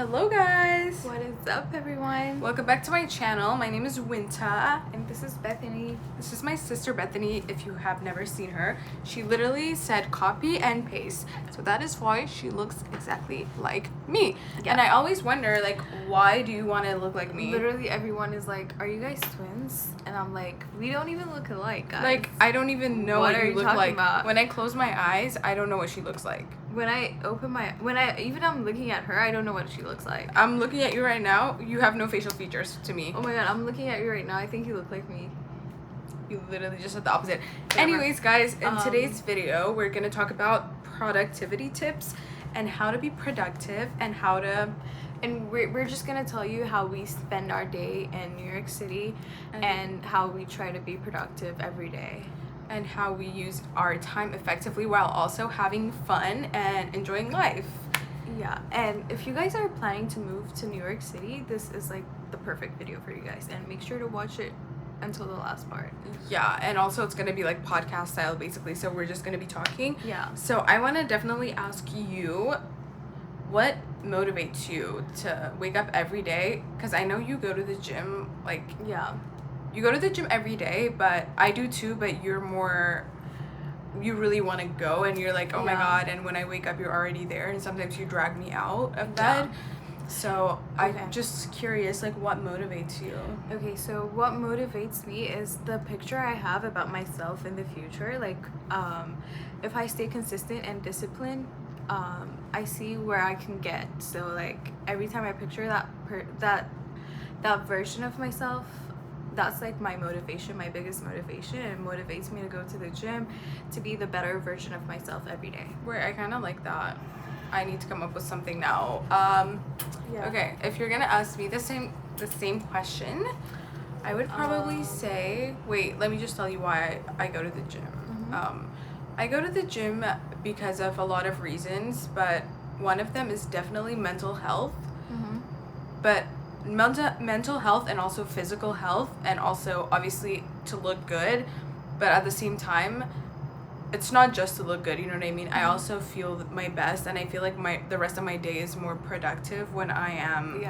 Hello guys! What is up, everyone? Welcome back to my channel. My name is Winta. And this is Bethany. This is my sister Bethany, if you have never seen her. She literally said copy and paste. So that is why she looks exactly like me. Yeah. And I always wonder, like, why do you want to look like me? Literally everyone is like, are you guys twins? And I'm like, we don't even look alike, guys. Like, I don't even know What what are you you look talking like. about? When I close my eyes, I don't know what she looks like. When I'm looking at her, I don't know what she looks like. I'm looking at you right now. You have no facial features to me. Oh my god, I'm looking at you right now. I think you look like me. You literally just said the opposite. Whatever. Anyways, guys, in today's video, we're going to talk about productivity tips and how to be productive and how to... And we're just going to tell you how we spend our day in New York City and how we try to be productive every day. And how we use our time effectively while also having fun and enjoying life. Yeah, and if you guys are planning to move to New York City, this is like the perfect video for you guys, and make sure to watch it until the last part. Yeah, and also it's gonna be like podcast style basically, so we're just gonna be talking. Yeah. So I want to definitely ask you, what motivates you to wake up every day? Because I know you go to the gym, like, Yeah. you go to the gym every day, but I do too, but you're more, you really want to go and you're like, oh my god, and when I wake up you're already there, and sometimes you drag me out of bed. So I'm just curious, like, what motivates you? Okay, so what motivates me is the picture I have about myself in the future. Like, if I stay consistent and disciplined, I see where I can get. So like every time I picture that version of myself, that's like my motivation, my biggest motivation. It motivates me to go to the gym to be the better version of myself every day. Where I kind of like that. I need to come up with something now. Okay, if you're gonna ask me the same question, I would probably say, wait, let me just tell you why I go to the gym. I go to the gym because of a lot of reasons, but one of them is definitely mental health. But mental health and also physical health, and also obviously to look good, but at the same time it's not just to look good, you know what I mean? I also feel my best, and I feel like the rest of my day is more productive when I am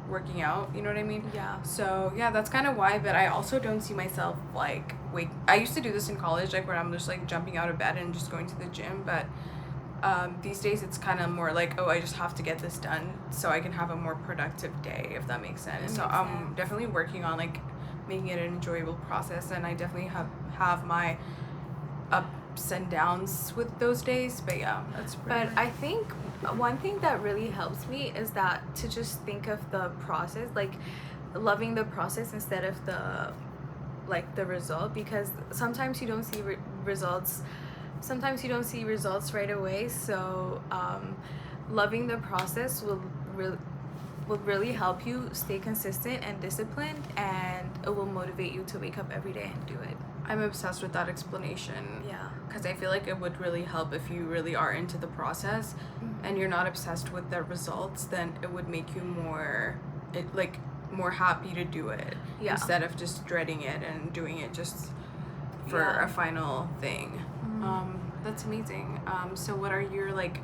working out, you know what I mean? Yeah. So yeah, that's kind of why. But I also don't see myself like I used to do this in college, like where I'm just like jumping out of bed and just going to the gym, but these days it's kind of more like, oh, I just have to get this done so I can have a more productive day, if that makes sense. So I'm definitely working on like making it an enjoyable process, and I definitely have my ups and downs with those days, but yeah, that's But I think one thing that really helps me is that to just think of the process, like loving the process instead of the result, because sometimes you don't see results right away. So loving the process will really help you stay consistent and disciplined, and it will motivate you to wake up every day and do it. I'm obsessed with that explanation. Yeah. Because I feel like it would really help if you really are into the process and you're not obsessed with the results, then it would make you more happy to do it instead of just dreading it and doing it just for a final thing. That's amazing. So what are your like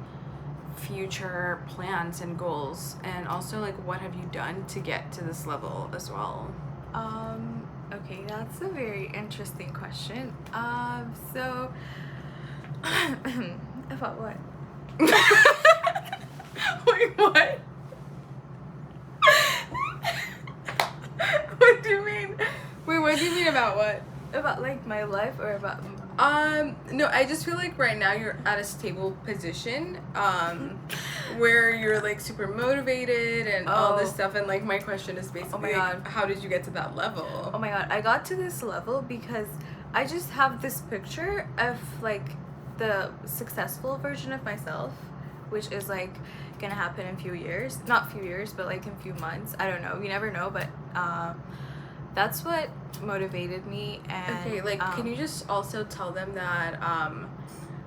future plans and goals, and also like what have you done to get to this level as well? Okay, that's a very interesting question. So about what? Wait, what? What do you mean? Wait, what do you mean about what? About like my life, or about no, I just feel like right now you're at a stable position, where you're like super motivated and all this stuff, and like my question is basically, like, how did you get to that level? Oh my god, I got to this level because I just have this picture of like the successful version of myself, which is like gonna happen in not few years, but like in few months. I don't know, you never know, but that's what motivated me. And okay, like can you just also tell them that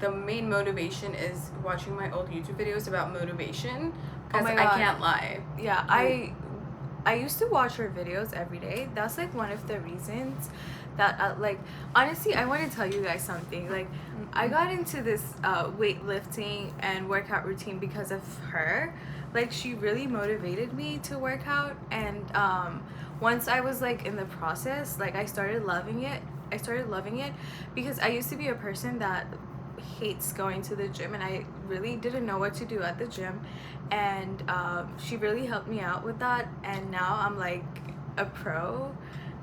the main motivation is watching my old YouTube videos about motivation, because I can't lie. Yeah, I used to watch her videos every day. That's like one of the reasons that like honestly, I want to tell you guys something. Like I got into this weightlifting and workout routine because of her. like she really motivated me to work out. And once I was like in the process, like I started loving it. Because I used to be a person that hates going to the gym, and I really didn't know what to do at the gym. And she really helped me out with that, and now I'm like a pro,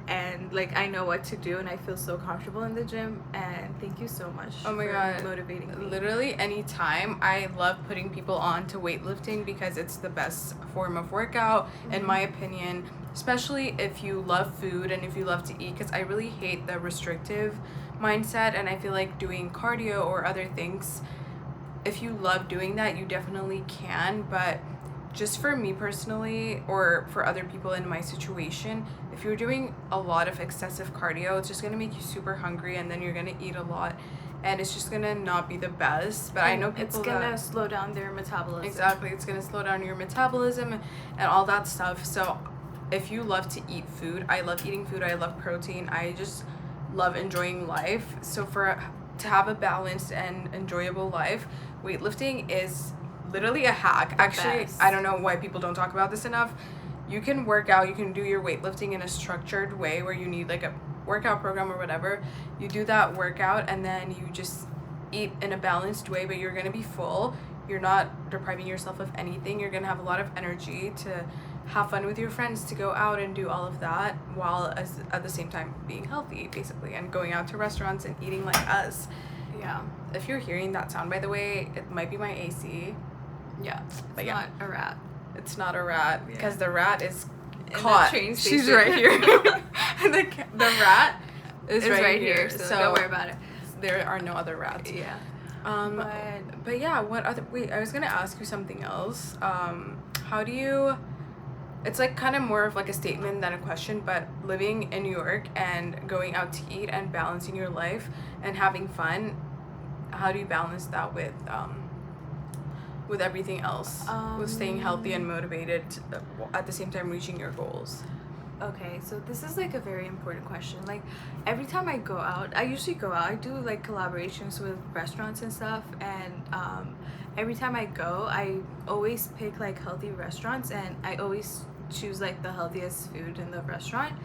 and like I know what to do, and I feel so comfortable in the gym. And thank you so much Oh my for God. motivating me. Literally anytime. I love putting people on to weightlifting because it's the best form of workout, in my opinion, especially if you love food and if you love to eat, because I really hate the restrictive mindset. And I feel like doing cardio or other things, if you love doing that, you definitely can. But just for me personally, or for other people in my situation, if you're doing a lot of excessive cardio, it's just going to make you super hungry, and then you're going to eat a lot, and it's just going to not be the best. But I know people it's gonna slow down their metabolism. Exactly, it's going to slow down your metabolism and all that stuff. So if you love to eat food, I love eating food, I love protein, I just love enjoying life. So to have a balanced and enjoyable life, weightlifting is literally a hack. Actually, best. I don't know why people don't talk about this enough. You can work out, you can do your weightlifting in a structured way where you need like a workout program or whatever. You do that workout, and then you just eat in a balanced way, but you're going to be full. You're not depriving yourself of anything. You're going to have a lot of energy to have fun with your friends, to go out and do all of that, while at the same time being healthy, basically, and going out to restaurants and eating like us. Yeah. If you're hearing that sound, by the way, it might be my AC. Yeah. But It's not a rat. It's not a rat, because Yeah. the rat is In the caught. train She's station. right here. the rat is It's right here. so don't worry about it. There are no other rats. Yeah. But yeah, what other? Wait, I was gonna ask you something else. How do you? It's like kind of more of like a statement than a question, but living in New York and going out to eat and balancing your life and having fun, how do you balance that with everything else, with staying healthy and motivated at the same time reaching your goals? Okay, so this is like a very important question. Like every time I go out, I usually go out, I do like collaborations with restaurants and stuff, and every time I go, I always pick like healthy restaurants, and I always choose like the healthiest food in the restaurant.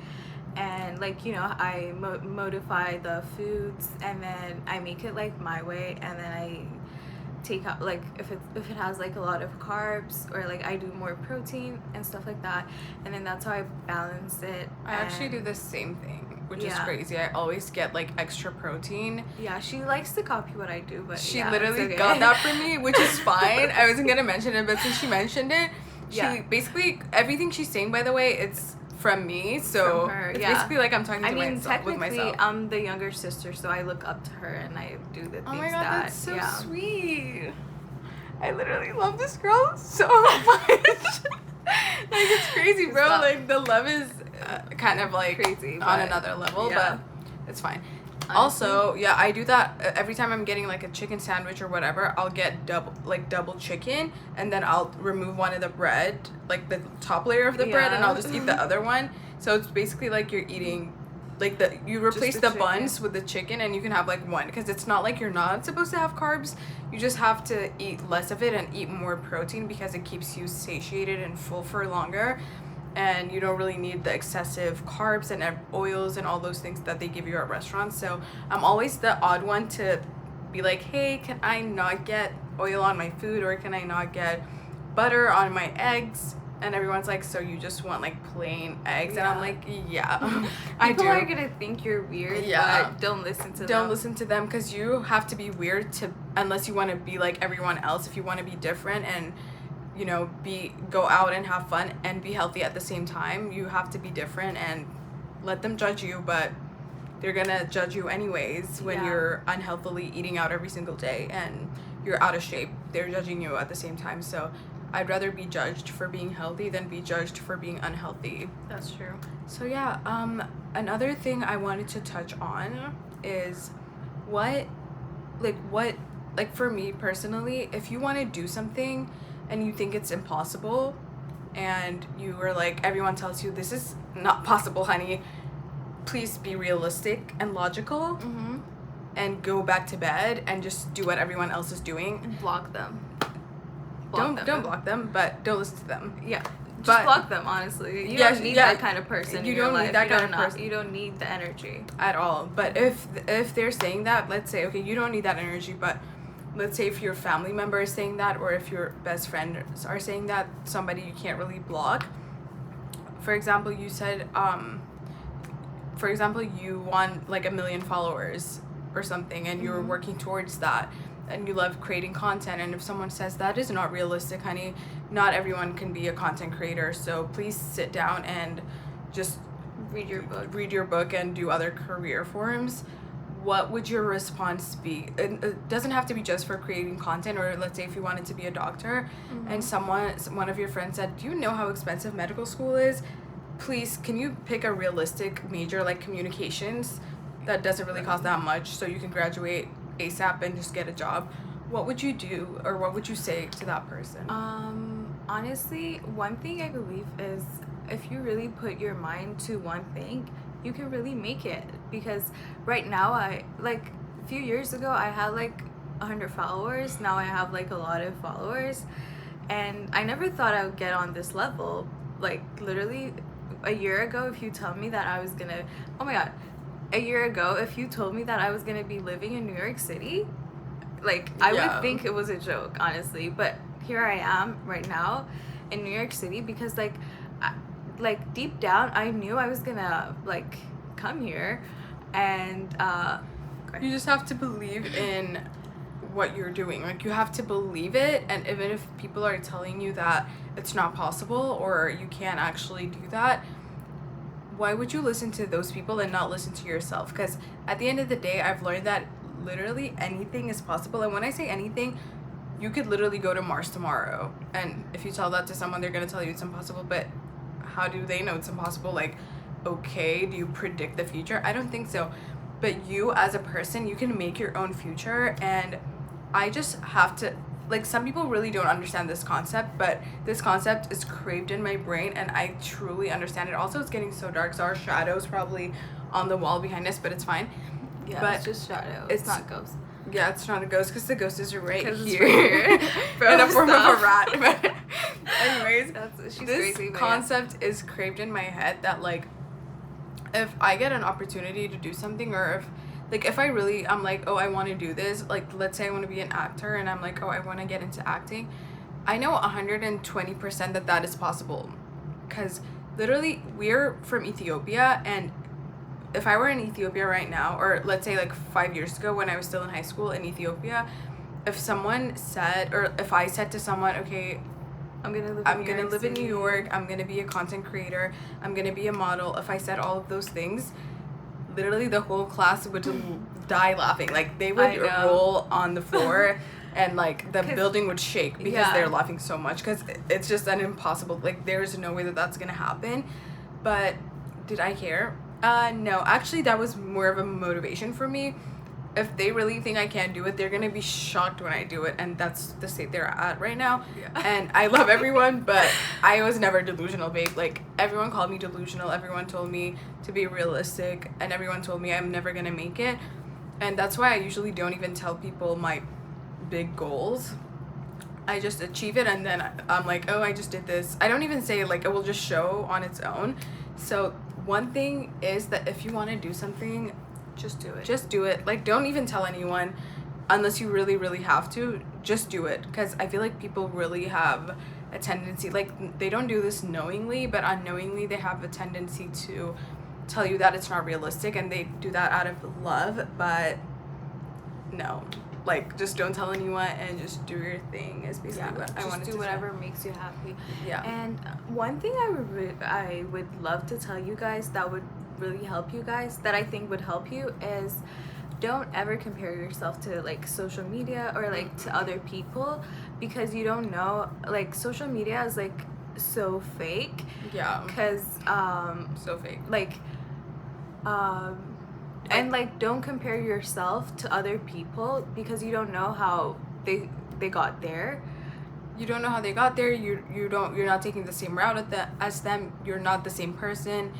And like, you know, I modify the foods, and then I make it like my way, and then I take out like if it has like a lot of carbs, or like I do more protein and stuff like that, and then that's how I balance it. I actually do the same thing, which is Yeah. crazy. I always get like extra protein. Yeah, she likes to copy what I do, but She yeah, literally it's okay. got that from me, which is fine. I wasn't gonna mention it, but since she mentioned it, she Yeah. basically everything she's saying, by the way, it's from me. So From her, it's yeah. basically like I'm talking to I mean, myself with technically, myself. I'm the younger sister, so I look up to her, and I do the things Oh my god, that. that's so yeah. sweet. I literally love this girl so much. Like, it's crazy, bro. Stop. Like, the love is kind of like Crazy, on but another level, yeah. but it's fine. Honestly. Also, yeah, I do that every time I'm getting like a chicken sandwich or whatever. I'll get double chicken, and then I'll remove one of the bread, like the top layer of the bread, and Yeah. I'll just eat the other one. So it's basically like you're eating, like you replace the the chicken. buns with the chicken, and you can have like one, because it's not like you're not supposed to have carbs. You just have to eat less of it and eat more protein, because it keeps you satiated and full for longer. And you don't really need the excessive carbs and oils and all those things that they give you at restaurants. So I'm always the odd one to be like, hey, can I not get oil on my food, or can I not get butter on my eggs? And everyone's like, so you just want like plain eggs? And I'm Yeah. like, yeah, I do. People are gonna think you're weird, Yeah. but don't listen to them. Don't listen to them, because you have to be weird unless you want to be like everyone else. If you want to be different and, you know, go out and have fun and be healthy at the same time, you have to be different, and let them judge you. But they're gonna judge you anyways when Yeah. you're unhealthily eating out every single day and you're out of shape. They're judging you at the same time. So I'd rather be judged for being healthy than be judged for being unhealthy. That's true. So yeah, another thing I wanted to touch on is like for me personally, if you want to do something and you think it's impossible, and you are like, everyone tells you this is not possible, honey, please be realistic and logical, and go back to bed and just do what everyone else is doing. Block them. don't block them, but don't listen to them. Yeah. Just But- block them, honestly. You Yeah, don't need yeah, that kind of person you in your don't need life. that You kind don't of person. You don't need the energy. At all. But if they're saying that, let's say, okay, you don't need that energy, but let's say if your family member is saying that, or if your best friends are saying that, somebody you can't really block. For example, you said, you want like 1 million followers or something, and you're working towards that, and you love creating content, and if someone says that is not realistic, honey, not everyone can be a content creator, so please sit down and just Read your book. And do other career forms. What would your response be? It doesn't have to be just for creating content, or let's say if you wanted to be a doctor, and one of your friends said, do you know how expensive medical school is? Please, can you pick a realistic major like communications that doesn't really cost that much, so you can graduate ASAP and just get a job? What would you do, or what would you say to that person? Honestly, one thing I believe is if you really put your mind to one thing, you can really make it. Because right now, a few years ago, I had like 100 followers. Now I have like a lot of followers, and I never thought I would get on this level. Like literally a year ago, if you tell me that I was gonna, oh my god, a year ago, if you told me that I was gonna be living in New York City, like I would think it was a joke, honestly. But here I am right now in New York City, because like deep down I knew I was gonna like come here, and You just have to believe in what you're doing. Like, you have to believe it, and even if people are telling you that it's not possible or you can't actually do that, why would you listen to those people and not listen to yourself? Because at the end of the day, I've learned that literally anything is possible. And when I say anything, you could literally go to Mars tomorrow, and if you tell that to someone, they're gonna tell you it's impossible. But how do they know it's impossible? Like, okay, do you predict the future? I don't think so. But you as a person, you can make your own future. And I just have to, like, some people really don't understand this concept, but this concept is craved in my brain, and I truly understand it. Also, it's getting so dark, so our shadow's probably on the wall behind us, but it's fine. yeah, But it's just shadow. It's not ghost. Yeah, it's not a ghost, because the ghost is right 'Cause it's here. right here. In the form of a Stop. rat. But anyways, She's this crazy, but concept is craved in my head that, like, if I get an opportunity to do something, or if I really, I'm like, oh, I want to do this, like, let's say I want to be an actor, and I'm like, oh, I want to get into acting, I know 120% that is possible, because literally we're from Ethiopia, and if I were in Ethiopia right now, or let's say like 5 years ago when I was still in high school in Ethiopia, if someone said, or if I said to someone, okay, I'm gonna live in New York, I'm gonna be a content creator, I'm gonna be a model, if I said all of those things, literally the whole class would die laughing. Like, they would roll on the floor and like the building would shake because they're laughing so much, because it's just an impossible, like, there's no way that that's gonna happen. But did I care? No, actually that was more of a motivation for me. If they really think I can't do it, they're gonna be shocked when I do it, and that's the state they're at right now. And I love everyone, but I was never delusional, babe. Like, everyone called me delusional, everyone told me to be realistic, and everyone told me I'm never gonna make it. And that's why I usually don't even tell people my big goals. I just achieve it, and then I'm like, oh, I just did this. I don't even say, like, it will just show on its own. So one thing is that if you want to do something, just do it. Just do it. Like, don't even tell anyone unless you really, really have to. Just do it. Because I feel like people really have a tendency, like, they don't do this knowingly, but unknowingly they have a tendency to tell you that it's not realistic, and they do that out of love. But no, like, just don't tell anyone and just do your thing is basically what I wanted to say. Just do whatever makes you happy. Yeah. And one thing I would love to tell you guys that would really help you guys, that I think would help you, is don't ever compare yourself to like social media or like to other people, because you don't know, like, social media is like so fake. Yeah. Because So fake. like and like, don't compare yourself to other people, because you don't know how they got there. You don't know how they got there. You're not taking the same route as them. You're not the same person.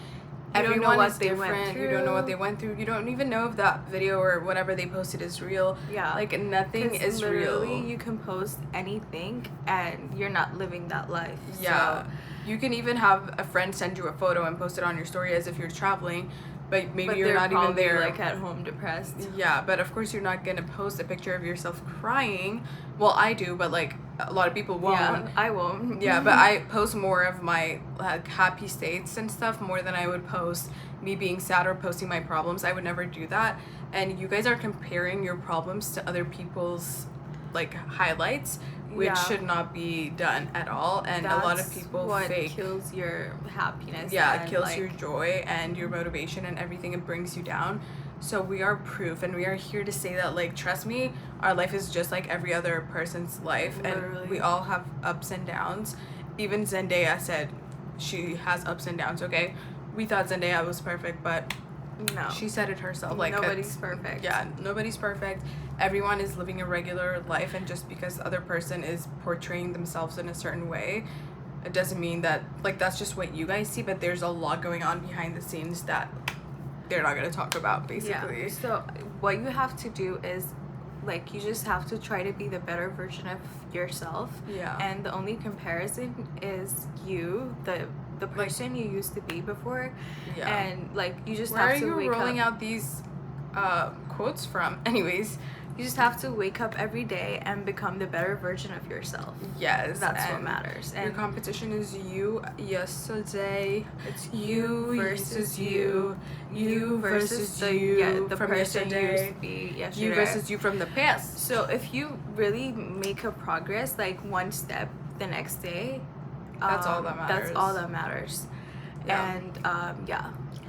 everyone is different. You don't know what they went through. You don't even know if that video or whatever they posted is real. Yeah. Like, nothing is literally, real. you can post anything and you're not living that life. Yeah. So. You can even have a friend send you a photo and post it on your story as if you're traveling, but maybe you're not even there. Like at home depressed. Yeah, but of course you're not gonna post a picture of yourself crying. Well, I do, but like a lot of people won't. Yeah, I won't. Yeah, but I post more of my like happy states and stuff more than I would post me being sad or posting my problems. I would never do that. And you guys are comparing your problems to other people's like highlights, which should not be done at all. And a lot of people fake. Kills your happiness. Yeah, it kills your joy and your motivation and everything. It brings you down. So we are proof, and we are here to say that, like, trust me, our life is just like every other person's life. Literally. And we all have ups and downs. Even Zendaya said she has ups and downs, okay? We thought Zendaya was perfect, but no, she said it herself. Like, nobody's perfect. Yeah, nobody's perfect. Everyone is living a regular life, and just because the other person is portraying themselves in a certain way, it doesn't mean that, like, that's just what you guys see, but there's a lot going on behind the scenes that they're not going to talk about, basically. Yeah. So what you have to do is, like, you just have to try to be the better version of yourself. Yeah. And the only comparison is you, the person you used to be before. Yeah. And, like, you just Where have to are you wake rolling up. out these quotes from? Anyways. You just have to wake up every day and become the better version of yourself. Yes. That's what matters. And your competition is you yesterday. It's you versus you. You versus the from person yesterday. you used to be yesterday. You versus you from the past. So if you really make a progress, like one step the next day, that's all that matters. That's all that matters. Yeah. And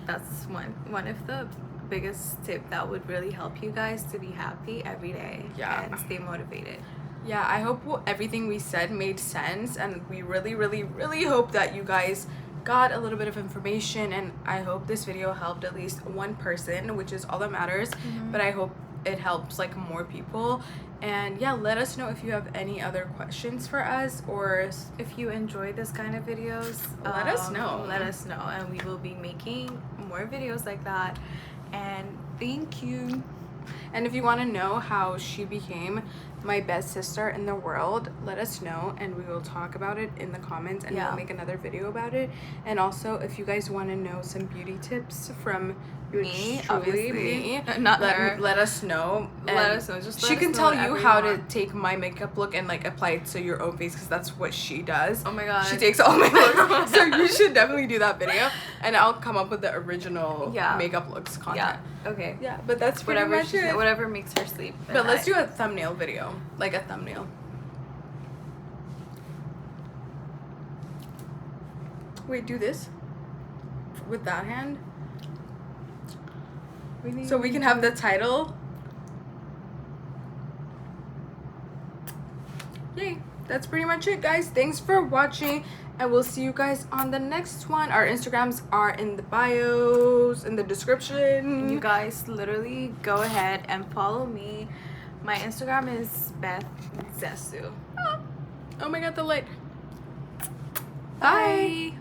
that's one of the biggest tip that would really help you guys to be happy every day. Yeah. And stay motivated. Yeah, I hope everything we said made sense, and we really, really, really hope that you guys got a little bit of information, and I hope this video helped at least one person, which is all that matters. But I hope it helps like more people. And yeah, let us know if you have any other questions for us, or if you enjoy this kind of videos, let us know. Let us know, and we will be making more videos like that. And thank you. And if you want to know how she became my best sister in the world, let us know, and we will talk about it in the comments, and we'll make another video about it. And also, if you guys want to know some beauty tips from me, obviously, not let us know. And let us know. She can tell you how to take my makeup look and like apply it to your own face, because that's what she does. Oh my god, she takes all my looks. So you should definitely do that video, and I'll come up with the original makeup looks content. Okay. Yeah, but that's pretty much it. Whatever makes her sleep. But let's do a thumbnail video, like a thumbnail. Wait, do this with that hand, so we can have the title. Yay! That's pretty much it, guys. Thanks for watching, and we'll see you guys on the next one. Our Instagrams are in the bios, in the description. You guys literally go ahead and follow me. My Instagram is Beth Zesu. Oh my god, the light. Bye.